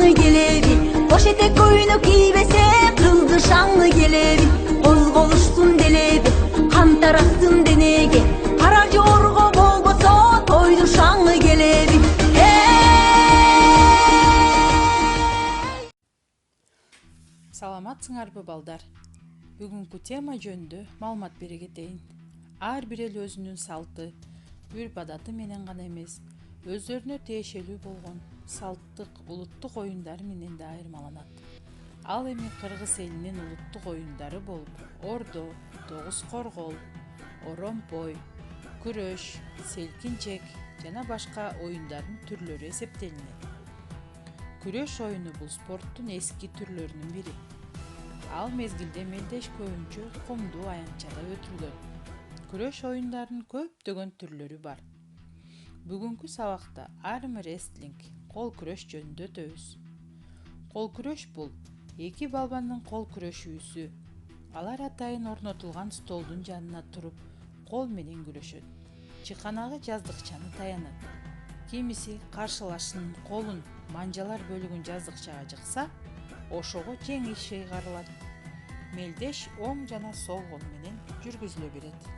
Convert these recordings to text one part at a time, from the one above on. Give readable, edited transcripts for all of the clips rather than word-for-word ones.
şanlı gelebi. Boş etek koyunu giybese kızdı şanlı gelebi. Kozgoluşsun delebi, kan tarattın denege. Haracı orgo bolboso toydu şanlı gelebi. Саламатсыңарбы балдар? Бүгүнкү тема жөнүндө маалымат бере кетейин. Ар бир эл өзүнүн салты, үрп-адаты менен гана эмес, өздөрүнө тиешелүү болгон салттык, улуттук оюндар менен да айырмаланат. Ал эми Кыргыз элинин улуттук оюндары болуп, ордо, тогуз коргол, оромпой, күрөш, селкинчек жана башка оюндардын түрлөрү эсептелинет. Күрөш оюну бул спорттун эски түрлөрүнүн бири. Ал мезгилде мелдеш көбүнчө кумдуу аянтчада өтүлгөн. Күрөш оюндарынын көптөгөн түрлөрү бар. Бүгүнкү сабакта арм рестлинг, кол күрөш жөнүндө өтөбүз. Кол күрөш бул эки балбандын кол күрөшүүсү. Алар атайын орнотулган столдун жанына туруп, кол менен күрөшөт. Чыканагы жаздыкчаны таянат. Кимиси каршылашынын колун манжалар бөлүгүн жаздыкчага жыкса, ошого жеңиш ыйгарылат. Мелдеш оң жана сол кол менен жүргүзүлө берет.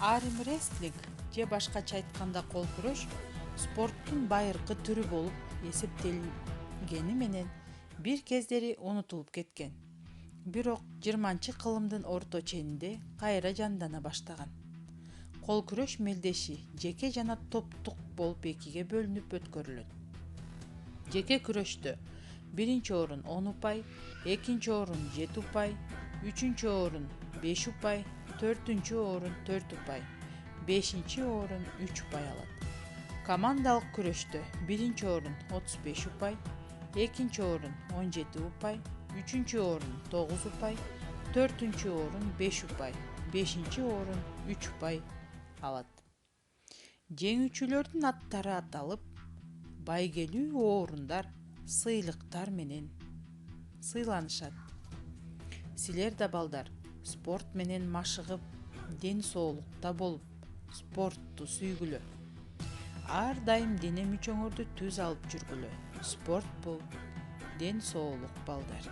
Арм рестлинг же башкача айтканда кол күрөш спорттун байыркы түрү болуп эсептелгени менен бир кездери унутулуп кеткен. Бирок 20-кылымдын орто ченинде кайра жандана баштаган. Кол күрөш мелдеши жеке жана топтук болуп экиге бөлүнүп өткөрүлөт. Жеке күрөштө биринчи орун 10 упай, экинчи орун 7 упай, үчүнчү орун 5 упай, төртүнчү орун 4 упай, бешинчи орун 3 упай алат. Командалык күрөштө биринчи орун 35 упай, экинчи орун 17 упай, үчүнчү орун 9 упай, төртүнчү орун 5 упай, бешинчи орун 3 упай алат. Жеңүүчүлөрдүн аттары аталып, байгелүү орундар, сыйлыктар менен сыйланышат. Силер да балдар, спорт менен машыгып, ден соолукта болуп, спортту сүйгүлө. Ар дайым дене мүчөңөрдү түз алып жүргүлө. Спорт бул ден соолук балдар.